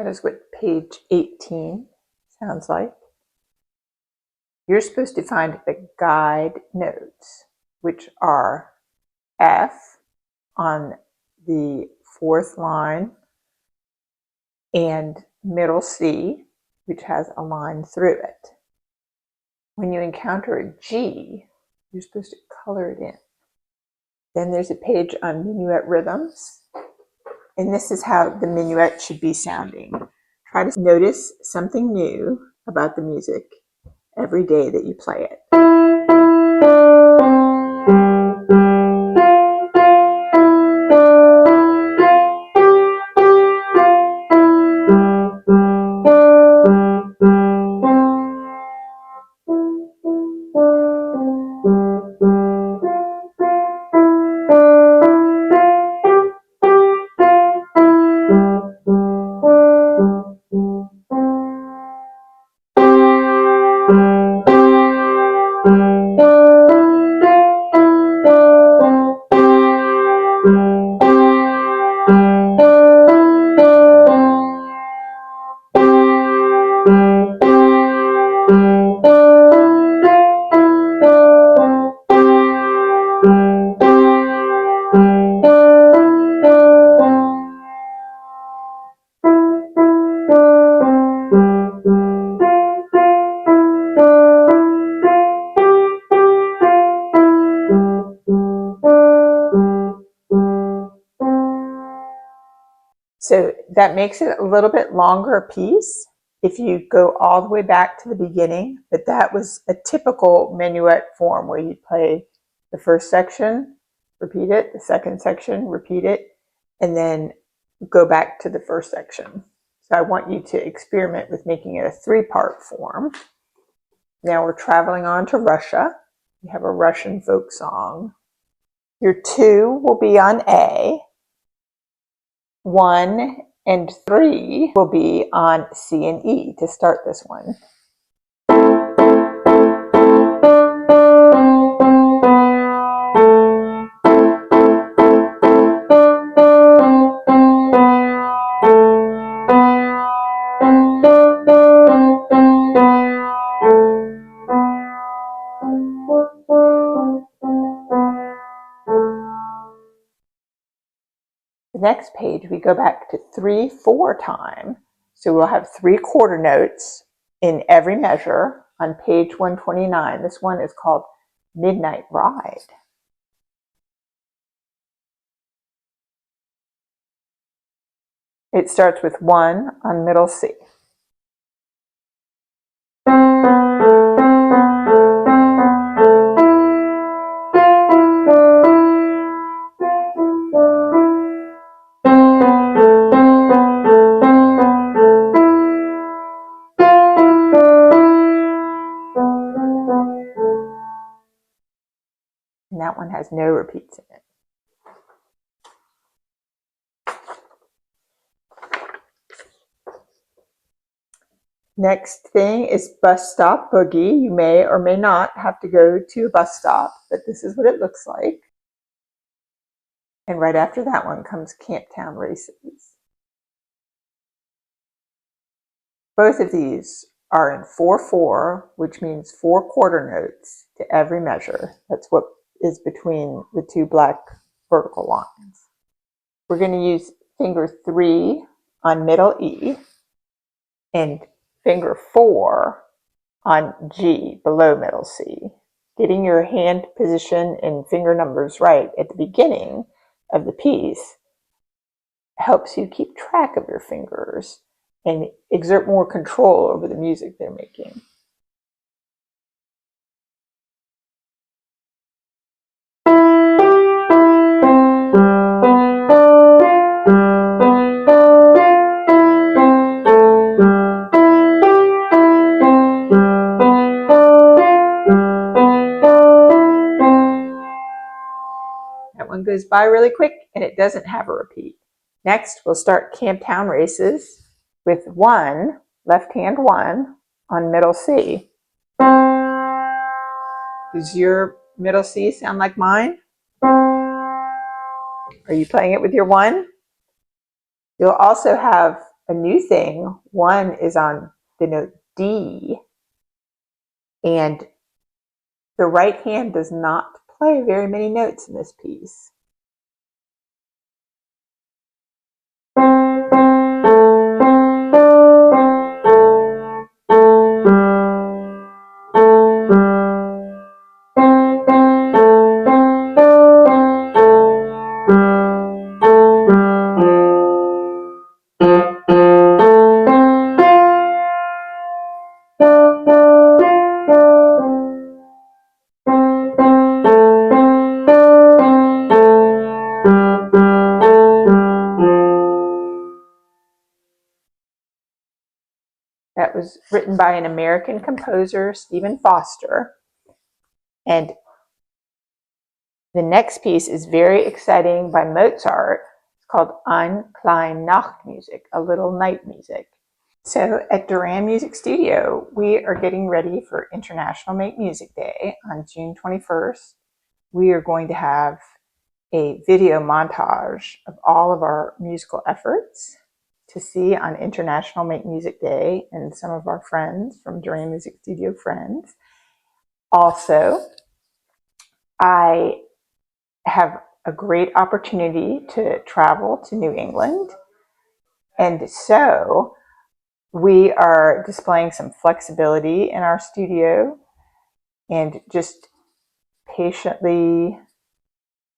is what page 18 sounds like. You're supposed to find the guide notes, which are F on the fourth line and middle C, which has a line through it. When you encounter a G, you're supposed to color it in. Then there's a page on minuet rhythms, and this is how the minuet should be sounding. Try to notice something new about the music every day that you play it. So that makes it a little bit longer piece if you go all the way back to the beginning, but that was a typical minuet form where you play the first section, repeat it, the second section, repeat it, and then go back to the first section. So I want you to experiment with making it a three-part form. Now we're traveling on to Russia. We have a Russian folk song. Your 2 will be on A. 1 and 3 will be on C and E to start this one. The next page, we go back to 3/4 time. So we'll have 3 quarter notes in every measure on page 129. This one is called Midnight Ride. It starts with 1 on middle C. And that one has no repeats in it. Next thing is Bus Stop Boogie. You may or may not have to go to a bus stop, but this is what it looks like. And right after that one comes Camptown Races. Both of these are in 4/4, which means 4 quarter notes to every measure. That's what is between the 2 black vertical lines. We're going to use finger 3 on middle E and finger 4 on G below middle C. Getting your hand position and finger numbers right at the beginning of the piece helps you keep track of your fingers and exert more control over the music they're making. That one goes by really quick and it doesn't have a repeat. Next, we'll start Camptown Races with 1, left hand 1 on middle C. Does your middle C sound like mine? Are you playing it with your 1? You'll also have a new thing. One is on the note D, and the right hand does not play very many notes in this piece. That was written by an American composer, Stephen Foster. And the next piece is very exciting by Mozart. It's called Ein klein Nachtmusik, a little night music. So at Duran Music Studio, we are getting ready for International Make Music Day on June 21st. We are going to have a video montage of all of our musical efforts to see on International Make Music Day and some of our friends from Duran Music Studio friends. Also, I have a great opportunity to travel to New England. And so we are displaying some flexibility in our studio and just patiently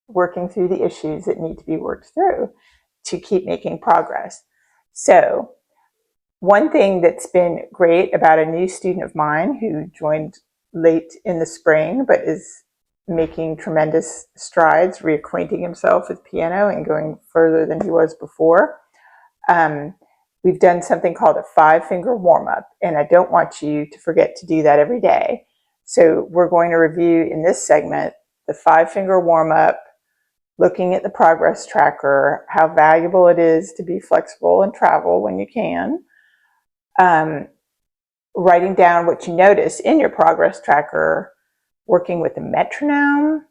working through the issues that need to be worked through to keep making progress. So one thing that's been great about a new student of mine who joined late in the spring but is making tremendous strides, reacquainting himself with piano and going further than he was before. We've done something called a 5-finger warm-up, and I don't want you to forget to do that every day. So we're going to review in this segment the 5-finger warm-up, looking at the progress tracker, how valuable it is to be flexible and travel when you can, writing down what you notice in your progress tracker, working with the metronome,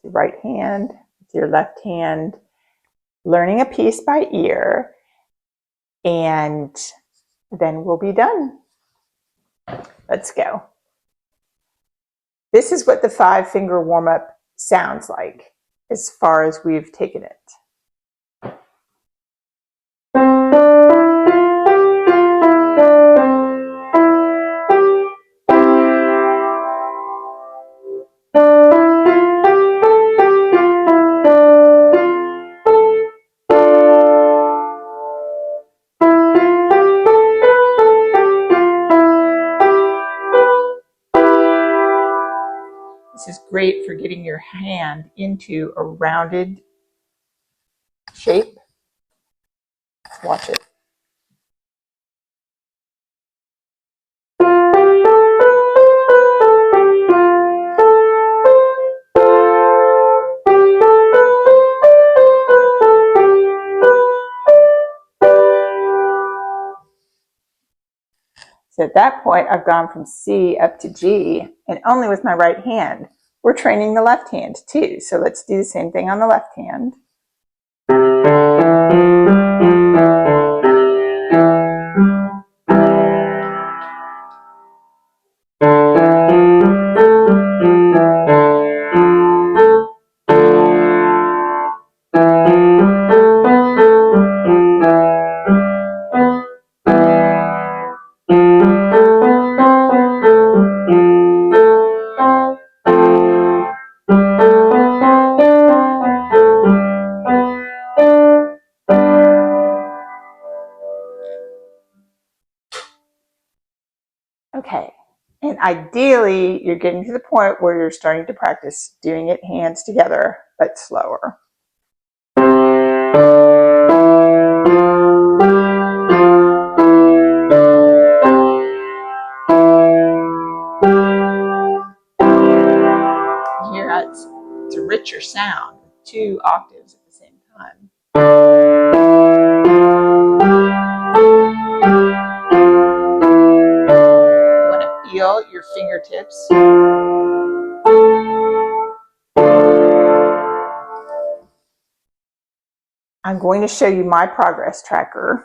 the right hand, with your left hand, learning a piece by ear, and then we'll be done. Let's go. This is what the 5-finger warm-up sounds like as far as we've taken it. This is great for getting your hand into a rounded shape. Watch it. So at that point, I've gone from C up to G, and only with my right hand. We're training the left hand too, so let's do the same thing on the left hand. Okay, and ideally you're getting to the point where you're starting to practice doing it hands together, but slower. You hear how it's a richer sound with 2 octaves at the same time. Feel your fingertips. I'm going to show you my progress tracker.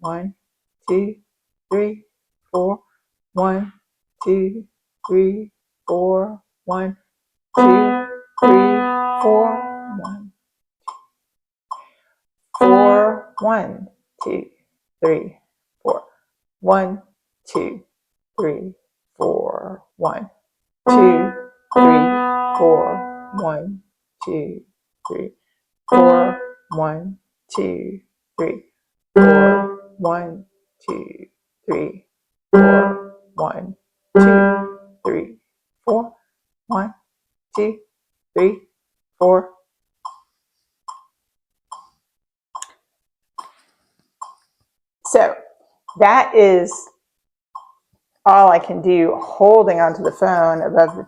1, 2, 3, 4. 1, 2, 3, 4. 1, 2, 3, 4. 1, 4. 1, 2, 3, 4. 1, 2, 3, 4. 1, 2, 3, 4. 1, 2, 3, 4. 1, 2, 3, 4. 1, 2, 3, 4. 1, 2, 3, 4. 1, 2, 3, 4. So that is all I can do holding onto the phone above the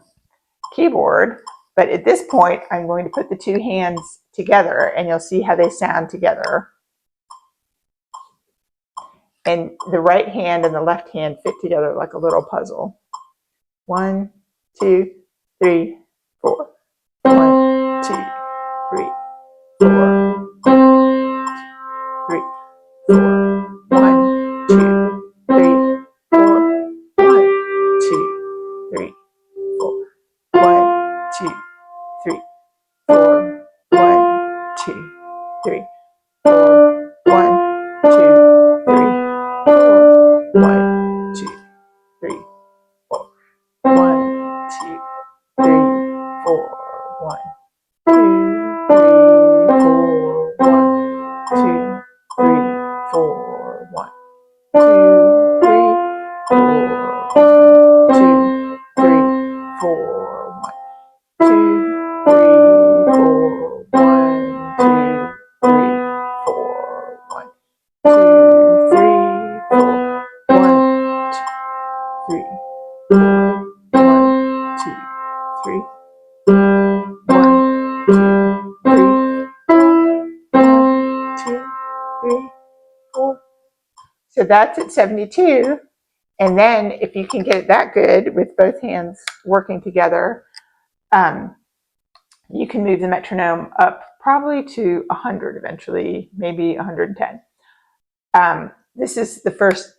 keyboard. But at this point, I'm going to put the two hands together and you'll see how they sound together. And the right hand and the left hand fit together like a little puzzle. 1, 2, 3, 4. 1, 2, 3, 4. 3, 4. 1, 2, 3, 4. 1, 2, 3, 4. 1, 2, 3, 4. 1, 2, 3, 4. 1, 2, 3, 4. 1, 2, 3, 4. 1, 2, 3, 4. 1, 2, 3, 4. 1, 2, 3, 4. 1, 2, 3, 4. 2, 3, 4. 1, 2, 3, 4. 1, 2, 3, 4. 1, 2, 3, 4. 1, 2, 3, 4. 1, 2, 3. 1, 2, 3. 1, 2, 3, 4. So that's at 72. And then if you can get it that good with both hands working together, you can move the metronome up probably to 100 eventually, maybe 110. This is the first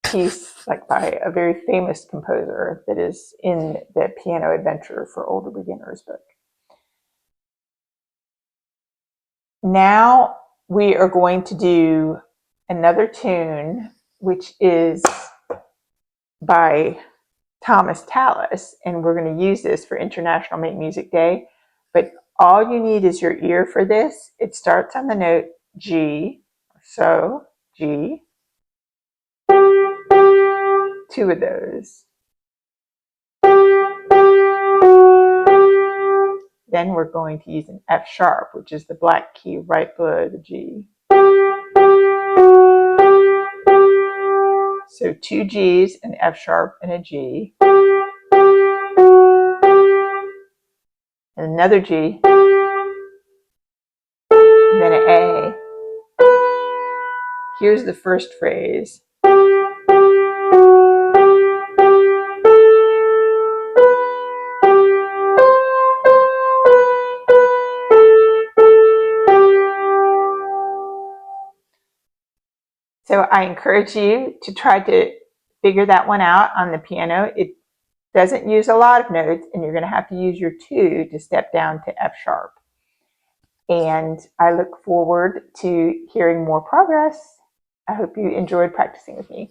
piece like by a very famous composer that is in the Piano Adventure for Older Beginners book. Now we are going to do another tune, which is by Thomas Tallis, and we're going to use this for International Make Music Day. But all you need is your ear for this. It starts on the note G, so G, two of those. Then we're going to use an F sharp, which is the black key right below the G. So two Gs, an F sharp, and a G. And another G, and then an A. Here's the first phrase. So I encourage you to try to figure that one out on the piano. It doesn't use a lot of notes, and you're going to have to use your 2 to step down to F sharp. And I look forward to hearing more progress. I hope you enjoyed practicing with me.